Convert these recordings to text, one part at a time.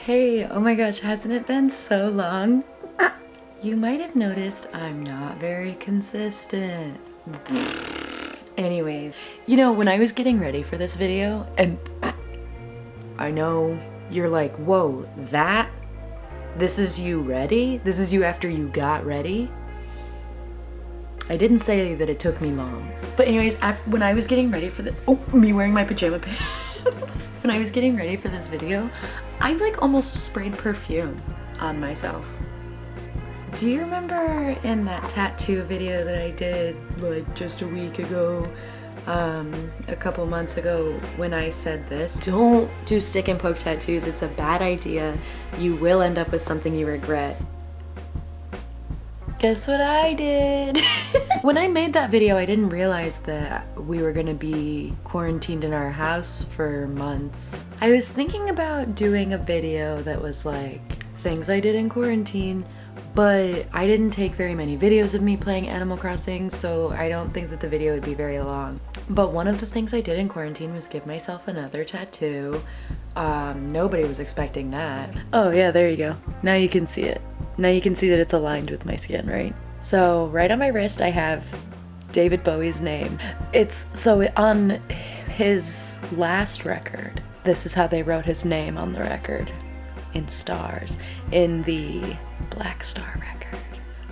Hey, oh my gosh, hasn't it been so long? You might have noticed I'm not very consistent. Anyways, you know, when I was getting ready for this video, and I know you're like, whoa, this is you ready? This is you after you got ready? I didn't say that it took me long. But anyways, when I was getting ready for me wearing my pajama pants. When I was getting ready for this video, I like almost sprayed perfume on myself. Do you remember in that tattoo video that I did like just a week ago, a couple months ago, when I said this? Don't do stick and poke tattoos, it's a bad idea. You will end up with something you regret. Guess what I did? When I made that video, I didn't realize that we were gonna be quarantined in our house for months. I was thinking about doing a video that was like things I did in quarantine, but I didn't take very many videos of me playing Animal Crossing, so I don't think that the video would be very long. But one of the things I did in quarantine was give myself another tattoo. Nobody was expecting that. Oh yeah, there you go. Now you can see it. Now you can see that it's aligned with my skin, right? So right on my wrist I have David Bowie's name. On his last record, this is how they wrote his name on the record. In stars. In the Black Star record.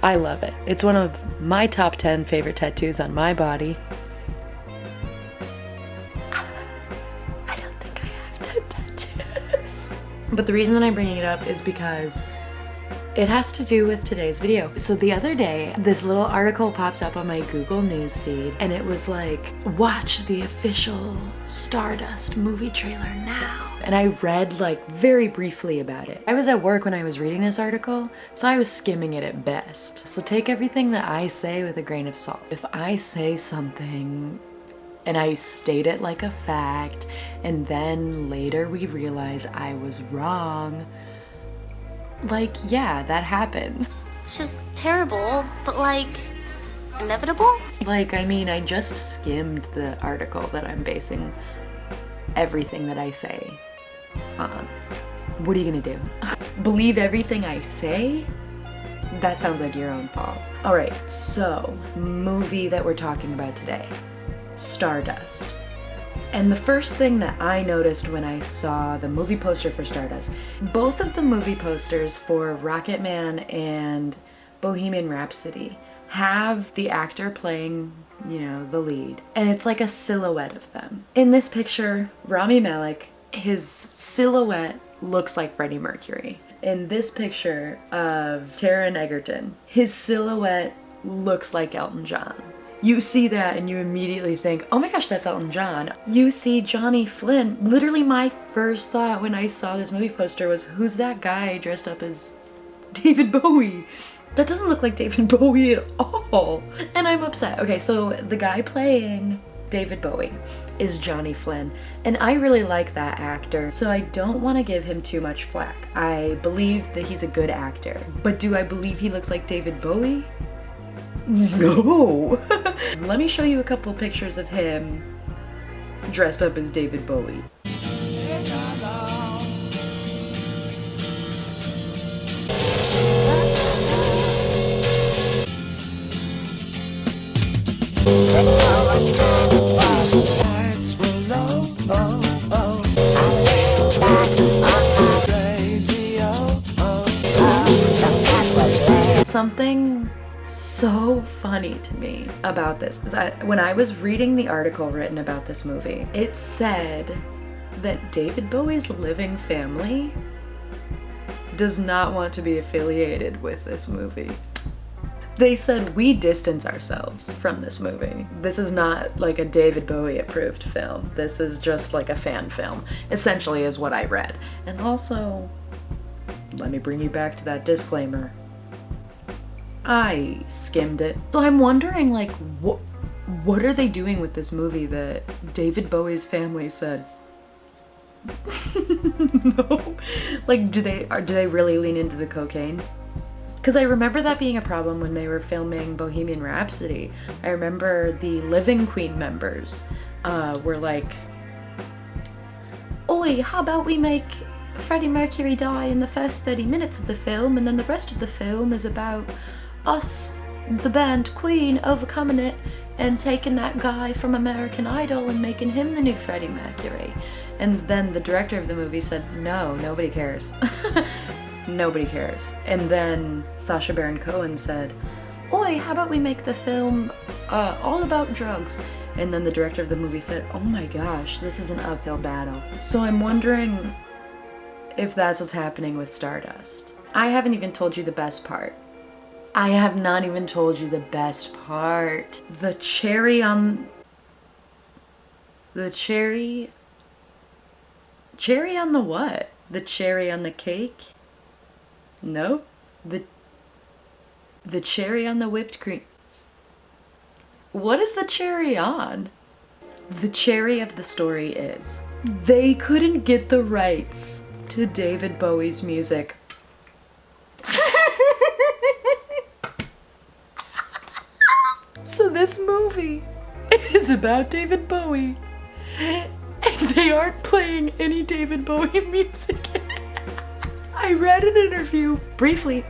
I love it. It's one of my top 10 favorite tattoos on my body. I don't think I have 10 tattoos. But the reason that I'm bringing it up is because it has to do with today's video. So the other day, this little article popped up on my Google News feed, and it was like, watch the official Stardust movie trailer now. And I read like very briefly about it. I was at work when I was reading this article, so I was skimming it at best. So take everything that I say with a grain of salt. If I say something and I state it like a fact, and then later we realize I was wrong, like, yeah, that happens. It's just terrible, but like, inevitable? Like, I mean, I just skimmed the article that I'm basing everything that I say on. What are you gonna do? Believe everything I say? That sounds like your own fault. Alright, so, movie that we're talking about today. Stardust. And the first thing that I noticed when I saw the movie poster for Stardust, both of the movie posters for Rocketman and Bohemian Rhapsody have the actor playing, you know, the lead. And it's like a silhouette of them. In this picture, Rami Malek, his silhouette looks like Freddie Mercury. In this picture of Taron Egerton, his silhouette looks like Elton John. You see that and you immediately think, oh my gosh, that's Elton John. You see Johnny Flynn. Literally my first thought when I saw this movie poster was, who's that guy dressed up as David Bowie? That doesn't look like David Bowie at all. And I'm upset. Okay, so the guy playing David Bowie is Johnny Flynn. And I really like that actor, so I don't want to give him too much flack. I believe that he's a good actor. But do I believe he looks like David Bowie? No! Let me show you a couple pictures of him dressed up as David Bowie. Something so funny to me about this is when I was reading the article written about this movie, it said that David Bowie's living family does not want to be affiliated with this movie. They said, we distance ourselves from this movie. This is not like a David Bowie approved film. This is just like a fan film, essentially is what I read. And also, let me bring you back to that disclaimer. I skimmed it. So I'm wondering, like, what are they doing with this movie that David Bowie's family said, no? Like, do they really lean into the cocaine? Because I remember that being a problem when they were filming Bohemian Rhapsody. I remember the Living Queen members were like, oi, how about we make Freddie Mercury die in the first 30 minutes of the film, and then the rest of the film is about us, the band Queen, overcoming it and taking that guy from American Idol and making him the new Freddie Mercury. And then the director of the movie said, no, nobody cares. Nobody cares. And then Sacha Baron Cohen said, oi, how about we make the film all about drugs? And then the director of the movie said, oh my gosh, this is an uphill battle. So I'm wondering if that's what's happening with Stardust. I haven't even told you the best part. I have not even told you the best part. The cherry on the what? The cherry on the cake? No? The cherry on the whipped cream. What is the cherry on? The cherry of the story is they couldn't get the rights to David Bowie's music. So this movie is about David Bowie, and they aren't playing any David Bowie music. I read an interview, briefly,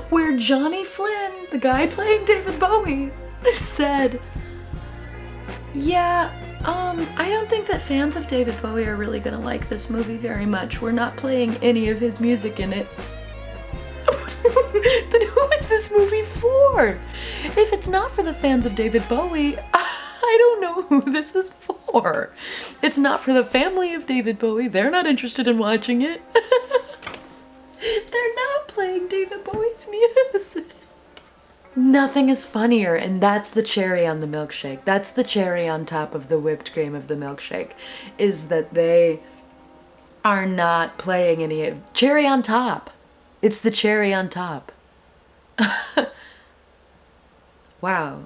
where Johnny Flynn, the guy playing David Bowie, said, yeah, I don't think that fans of David Bowie are really gonna like this movie very much. We're not playing any of his music in it. Then who is this movie for? If it's not for the fans of David Bowie, I don't know who this is for. It's not for the family of David Bowie. They're not interested in watching it. They're not playing David Bowie's music. Nothing is funnier, and that's the cherry on the milkshake. That's the cherry on top of the whipped cream of the milkshake, is that they are not playing any cherry on top. It's the cherry on top. Wow.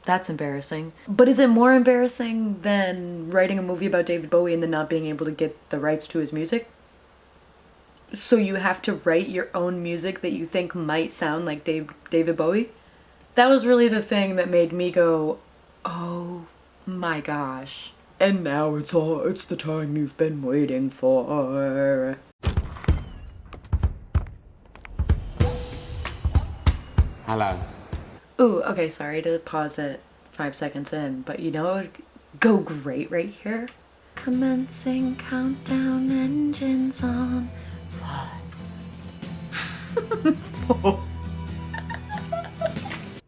That's embarrassing. But is it more embarrassing than writing a movie about David Bowie and then not being able to get the rights to his music? So you have to write your own music that you think might sound like David Bowie? That was really the thing that made me go, oh my gosh. And now it's the time you've been waiting for. Hello. Ooh, okay, sorry to pause it 5 seconds in, but you know what would go great right here? Commencing countdown, engines on. 5, 4.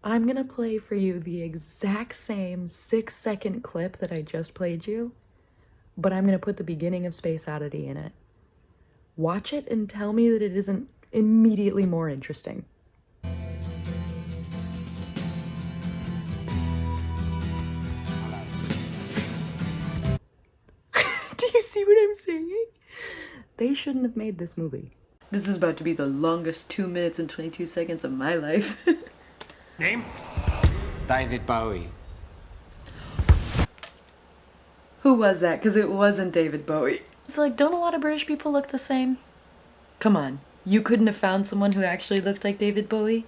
I'm gonna play for you the exact same 6-second clip that I just played you, but I'm gonna put the beginning of Space Oddity in it. Watch it and tell me that it isn't immediately more interesting. Do you see what I'm saying? They shouldn't have made this movie. This is about to be the longest 2 minutes and 22 seconds of my life. Name? David Bowie. Who was that? Because it wasn't David Bowie. It's like, don't a lot of British people look the same? Come on, you couldn't have found someone who actually looked like David Bowie?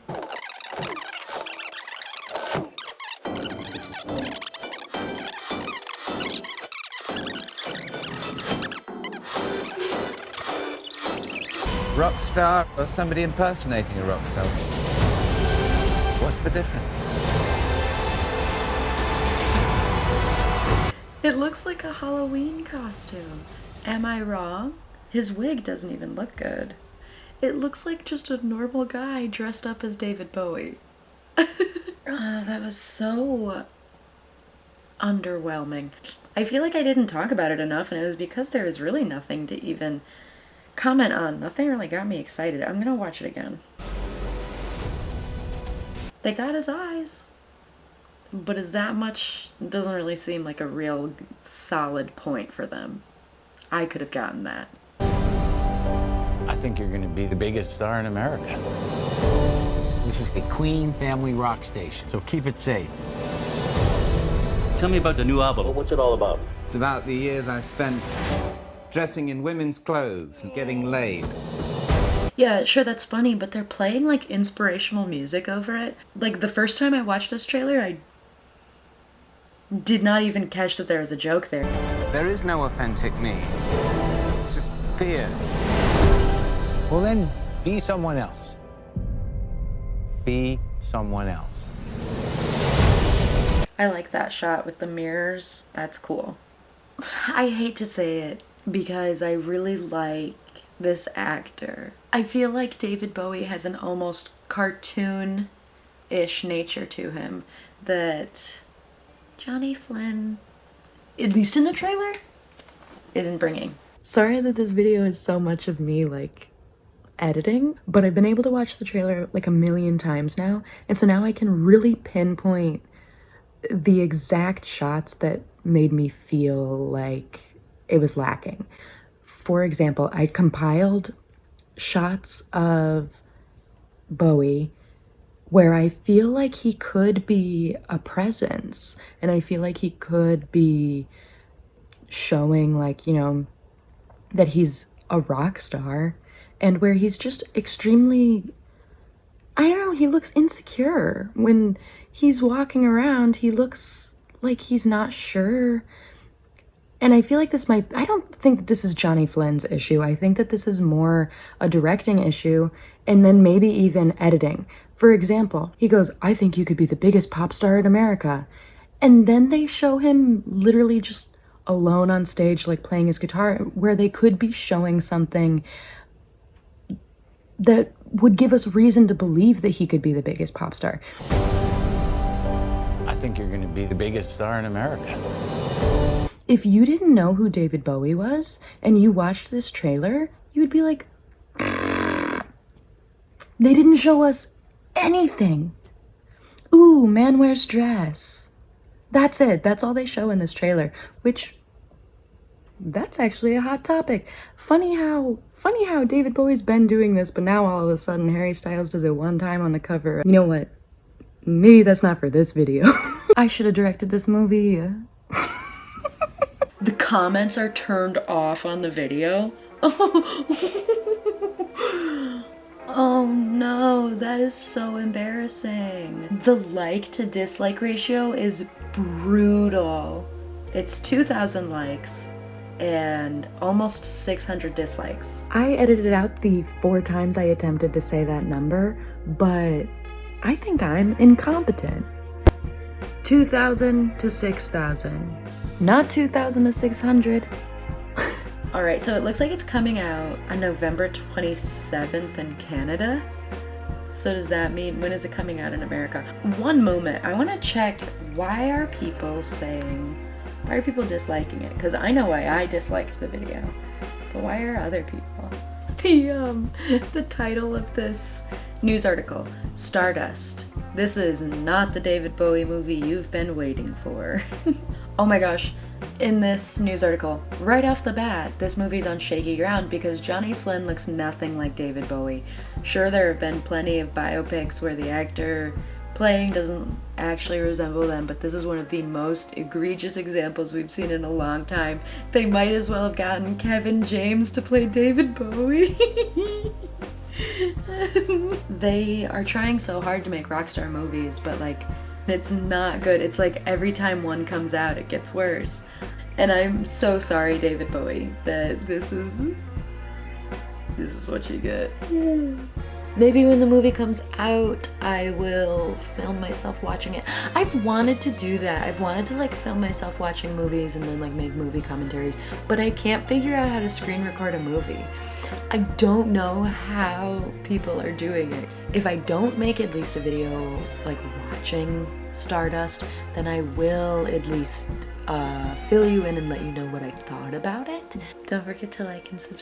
Rock star or somebody impersonating a rock star? What's the difference? It looks like a Halloween costume. Am I wrong? His wig doesn't even look good. It looks like just a normal guy dressed up as David Bowie. That was so underwhelming. I feel like I didn't talk about it enough, and it was because there was really nothing to even comment on. Nothing really got me excited. I'm gonna watch it again. They got his eyes, but is that much? Doesn't really seem like a real solid point for them. I could have gotten that. I think you're going to be the biggest star in America. This is a Queen family rock station, so keep it safe. Tell me about the new album. What's it all about? It's about the years I spent dressing in women's clothes and getting laid. Yeah, sure, that's funny, but they're playing like inspirational music over it. Like the first time I watched this trailer, I did not even catch that there was a joke there. There is no authentic me. It's just fear. Well, then be someone else. Be someone else. I like that shot with the mirrors. That's cool. I hate to say it because I really like this actor. I feel like David Bowie has an almost cartoon-ish nature to him that Johnny Flynn, at least in the trailer, isn't bringing. Sorry that this video is so much of me like editing, but I've been able to watch the trailer like a million times now, and so now I can really pinpoint the exact shots that made me feel like it was lacking. For example, I compiled shots of Bowie where I feel like he could be a presence, and I feel like he could be showing, like, you know, that he's a rock star, and where he's just extremely, I don't know, he looks insecure. When he's walking around, he looks like he's not sure. And I feel like this might, I don't think that this is Johnny Flynn's issue. I think that this is more a directing issue, and then maybe even editing. For example, he goes, "I think you could be the biggest pop star in America." And then they show him literally just alone on stage, like playing his guitar, where they could be showing something that would give us reason to believe that he could be the biggest pop star. I think you're going to be the biggest star in America. If you didn't know who David Bowie was and you watched this trailer, you would be like, they didn't show us anything. Ooh, man wears dress. That's it. That's all they show in this trailer, which, that's actually a hot topic. Funny how David Bowie's been doing this, but now all of a sudden Harry Styles does it one time on the cover. You know what? Maybe that's not for this video. I should have directed this movie. The comments are turned off on the video. Oh no, that is so embarrassing. The like to dislike ratio is brutal. It's 2,000 likes and almost 600 dislikes. I edited out the 4 times I attempted to say that number, but I think I'm incompetent. 2,000 to 6,000. Not 2,000 to 600. All right, so it looks like it's coming out on November 27th in Canada. So does that mean, when is it coming out in America? One moment, I wanna check, why are people disliking it? Because I know why I disliked the video, but why are other people? The title of this news article, Stardust. This is not the David Bowie movie you've been waiting for. Oh my gosh, in this news article, right off the bat, this movie's on shaky ground because Johnny Flynn looks nothing like David Bowie. Sure, there have been plenty of biopics where the actor playing doesn't actually resemble them, but this is one of the most egregious examples we've seen in a long time. They might as well have gotten Kevin James to play David Bowie. They are trying so hard to make rockstar movies, but like, it's not good. It's like every time one comes out, it gets worse. And I'm so sorry, David Bowie, that this is what you get. Maybe when the movie comes out, I will film myself watching it. I've wanted to do that. I've wanted to like film myself watching movies and then like make movie commentaries, but I can't figure out how to screen record a movie. I don't know how people are doing it. If I don't make at least a video like watching Stardust, then I will at least fill you in and let you know what I thought about it. Don't forget to like and subscribe.